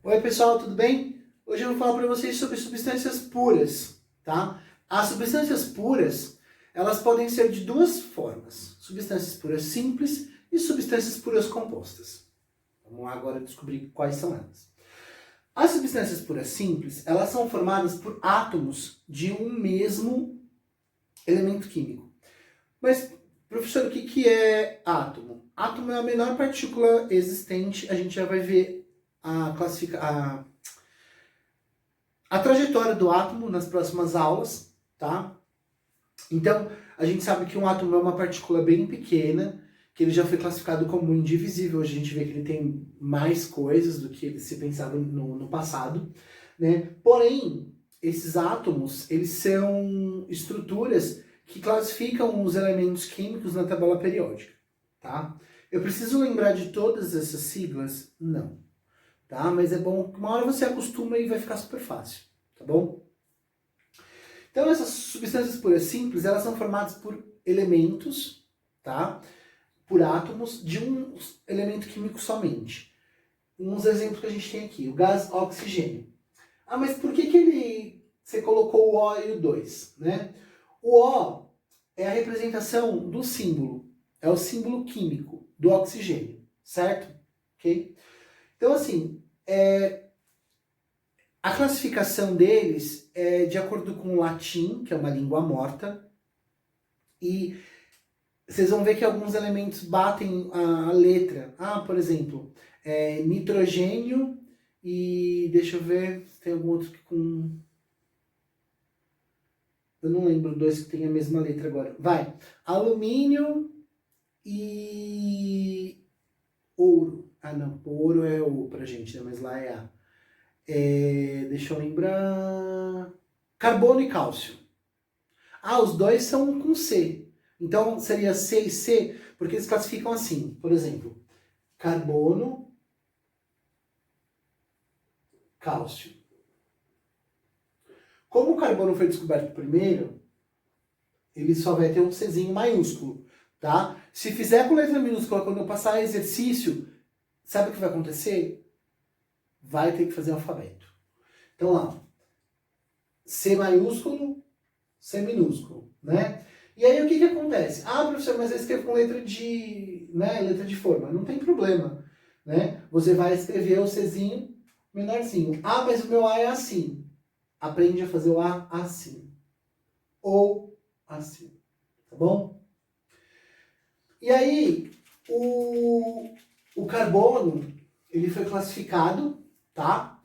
Oi pessoal, tudo bem? Hoje eu vou falar para vocês sobre substâncias puras, tá? As substâncias puras, elas podem ser de duas formas: substâncias puras simples e substâncias puras compostas. Vamos lá agora descobrir quais são elas. As substâncias puras simples, elas são formadas por átomos de um mesmo elemento químico. Mas, professor, o que é átomo? Átomo é a menor partícula existente. A gente já vai ver a trajetória do átomo nas próximas aulas, tá? Então, a gente sabe que um átomo é uma partícula bem pequena, que ele já foi classificado como indivisível. Hoje a gente vê que ele tem mais coisas do que se pensava no passado, né? Porém, esses átomos, eles são estruturas que classificam os elementos químicos na tabela periódica, tá? Eu preciso lembrar de todas essas siglas? Não, tá? Mas é bom que uma hora você acostuma e vai ficar super fácil, tá bom? Então essas substâncias puras simples, elas são formadas por elementos, tá? Por átomos de um elemento químico somente. Uns exemplos que a gente tem aqui, o gás oxigênio. Ah, mas por que você colocou o O e o 2, né? O O é a representação do símbolo, é o símbolo químico do oxigênio, certo? Ok? Então assim, a classificação deles é de acordo com o latim, que é uma língua morta, e vocês vão ver que alguns elementos batem a letra. Ah, por exemplo, nitrogênio e deixa eu ver se tem algum outro que com... Eu não lembro dois que tem a mesma letra agora. Vai. Alumínio e ouro. Ah, não. Ouro é O pra gente, né? Mas lá é A. Deixa eu lembrar... Carbono e cálcio. Ah, os dois são com C. Então seria C e C, porque eles classificam assim. Por exemplo, carbono, cálcio. Como o carbono foi descoberto primeiro, ele só vai ter um Czinho maiúsculo, tá? Se fizer com letra minúscula quando eu passar exercício, sabe o que vai acontecer? Vai ter que fazer alfabeto. Então lá, C maiúsculo, C minúsculo, né? E aí o que acontece? Ah, professor, mas eu escrevo com letra de forma. Não tem problema, né? Você vai escrever o Czinho menorzinho. Ah, mas o meu A é assim. Aprende a fazer o A assim. Ou assim. Tá bom? E aí, o carbono, ele foi classificado, tá?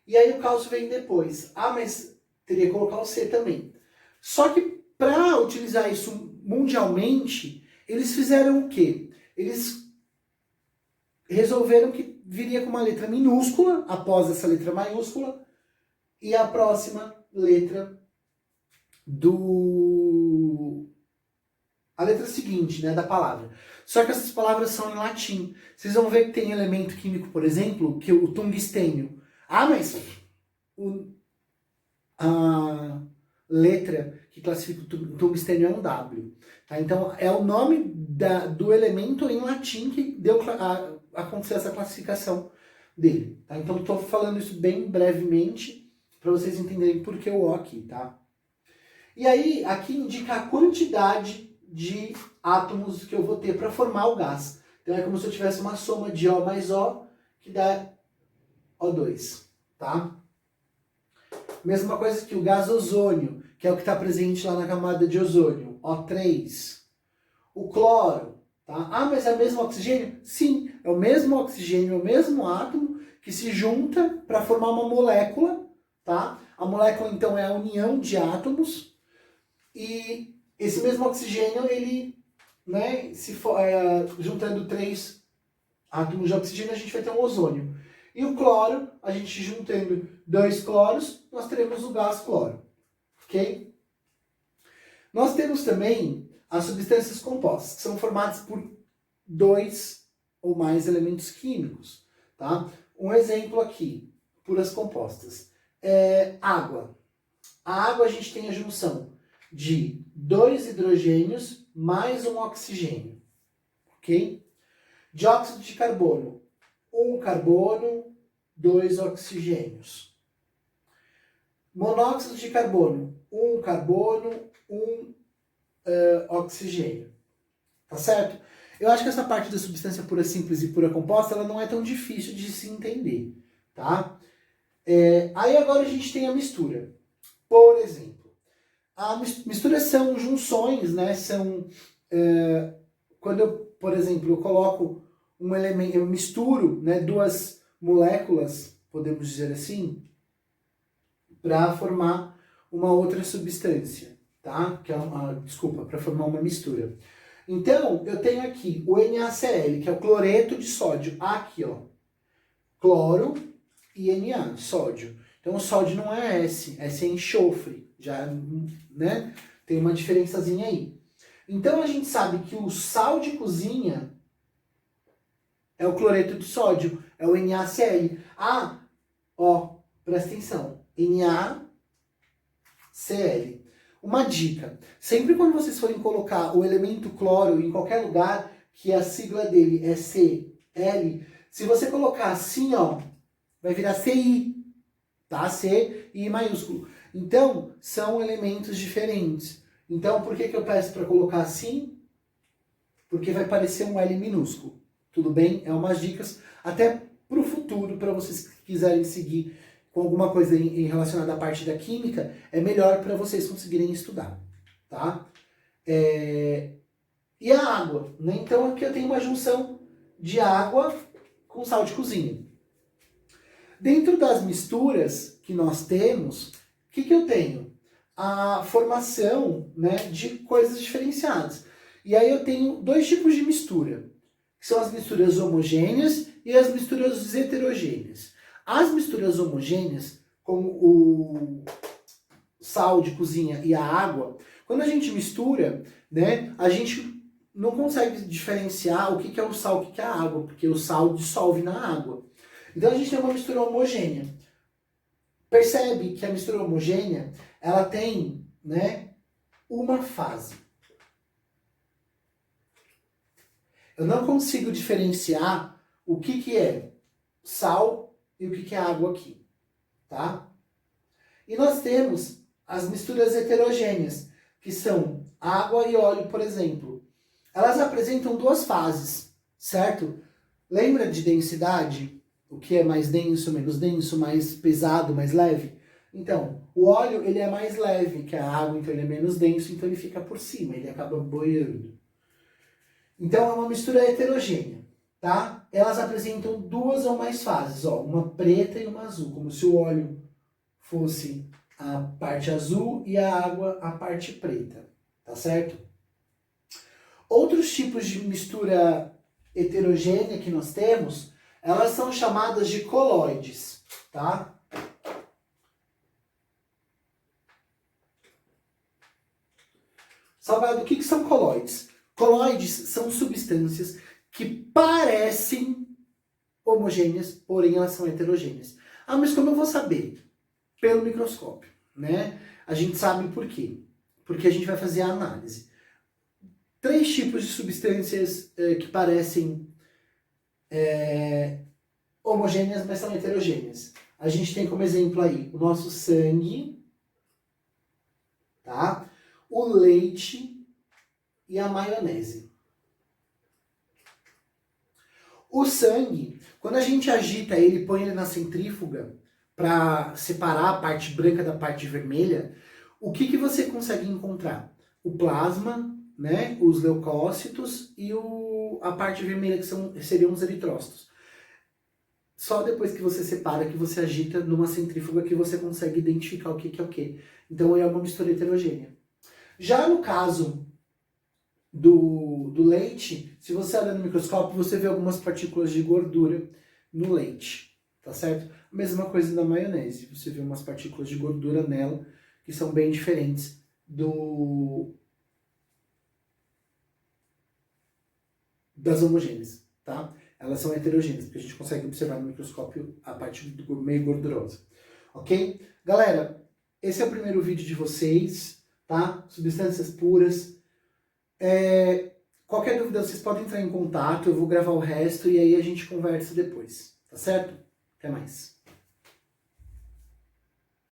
E aí o cálcio vem depois. Ah, mas teria que colocar o C também. Só que para utilizar isso mundialmente, eles fizeram o quê? Eles resolveram que viria com uma letra minúscula após essa letra maiúscula e a próxima letra a letra seguinte, né, da palavra. Só que essas palavras são em latim. Vocês vão ver que tem elemento químico, por exemplo, que o tungstênio. Ah, mas a letra que classifica o tungstênio é um W. Tá? Então, é o nome do elemento em latim que deu acontecer essa classificação dele. Tá? Então, estou falando isso bem brevemente para vocês entenderem por que o O aqui, tá? E aí, aqui indica a quantidade de átomos que eu vou ter para formar o gás. Então, é como se eu tivesse uma soma de O mais O, que dá O2, tá? Mesma coisa que o gás ozônio, que é o que está presente lá na camada de ozônio, O3. O cloro, tá? Ah, mas é o mesmo oxigênio? Sim, é o mesmo oxigênio, é o mesmo átomo que se junta para formar uma molécula, tá? A molécula, então, é a união de átomos e esse mesmo oxigênio, ele, né, juntando 3 átomos de oxigênio, a gente vai ter um ozônio. E o cloro, a gente juntando 2 cloros, nós teremos o gás cloro. Ok? Nós temos também as substâncias compostas, que são formadas por 2 ou mais elementos químicos. Tá? Um exemplo aqui, puras compostas. Água. A água a gente tem a junção de 2 hidrogênios mais um oxigênio. Ok? Dióxido de carbono. Um carbono 2 oxigênios. Monóxido de carbono, 1 carbono, 1 oxigênio. Tá certo? Eu acho que essa parte da substância pura simples e pura composta, ela não é tão difícil de se entender, tá? Aí agora a gente tem a mistura. Por exemplo, a mistura são junções, né? São, quando eu, por exemplo, eu coloco um elemento, eu misturo, né, duas moléculas, podemos dizer assim, para formar uma outra substância, tá? Que é para formar uma mistura. Então, eu tenho aqui o NaCl, que é o cloreto de sódio. Aqui, ó, cloro e Na, sódio. Então, o sódio não é S é enxofre. Já, né, tem uma diferençazinha aí. Então, a gente sabe que o sal de cozinha é o cloreto de sódio, é o NaCl. Ah, ó, presta atenção. NaCl. Uma dica, sempre quando vocês forem colocar o elemento cloro em qualquer lugar, que a sigla dele é Cl, se você colocar assim, ó, vai virar Ci, tá? CI maiúsculo. Então, são elementos diferentes. Então, por que eu peço para colocar assim? Porque vai parecer um L minúsculo. Tudo bem? É umas dicas até para o futuro, para vocês que quiserem seguir com alguma coisa relacionada à parte da química, é melhor para vocês conseguirem estudar, tá? E a água, né? Então aqui eu tenho uma junção de água com sal de cozinha. Dentro das misturas que nós temos, o que eu tenho? A formação, né, de coisas diferenciadas. E aí eu tenho dois tipos de mistura, que são as misturas homogêneas e as misturas heterogêneas. As misturas homogêneas, como o sal de cozinha e a água, quando a gente mistura, né, a gente não consegue diferenciar o que é o sal e o que é a água, porque o sal dissolve na água. Então a gente tem uma mistura homogênea. Percebe que a mistura homogênea, ela tem, né, uma fase. Eu não consigo diferenciar o que é sal e o que é água aqui, tá? E nós temos as misturas heterogêneas, que são água e óleo, por exemplo. Elas apresentam duas fases, certo? Lembra de densidade? O que é mais denso, menos denso, mais pesado, mais leve? Então, o óleo ele é mais leve que a água, então ele é menos denso, então ele fica por cima, ele acaba boiando. Então é uma mistura heterogênea, tá? Elas apresentam duas ou mais fases, ó, uma preta e uma azul, como se o óleo fosse a parte azul e a água a parte preta, tá certo? Outros tipos de mistura heterogênea que nós temos, elas são chamadas de coloides, tá? Salgado, o que são coloides? Coloides são substâncias que parecem homogêneas, porém elas são heterogêneas. Ah, mas como eu vou saber? Pelo microscópio, né? A gente sabe por quê? Porque a gente vai fazer a análise. 3 tipos de substâncias que parecem homogêneas, mas são heterogêneas. A gente tem como exemplo aí o nosso sangue, tá? O leite e a maionese. O sangue, quando a gente agita ele, põe ele na centrífuga para separar a parte branca da parte vermelha, o que você consegue encontrar? O plasma, né, os leucócitos e a parte vermelha que seriam os eritrócitos. Só depois que você separa, que você agita numa centrífuga, que você consegue identificar o que é o que. Então é uma mistura heterogênea. Já no caso do leite, se você olhar no microscópio, você vê algumas partículas de gordura no leite, tá certo? A mesma coisa da maionese, você vê umas partículas de gordura nela, que são bem diferentes das homogêneas, tá? Elas são heterogêneas, porque a gente consegue observar no microscópio a parte meio gordurosa, ok? Galera, esse é o primeiro vídeo de vocês, tá? Substâncias puras. Qualquer dúvida, vocês podem entrar em contato, eu vou gravar o resto e aí a gente conversa depois, tá certo? Até mais.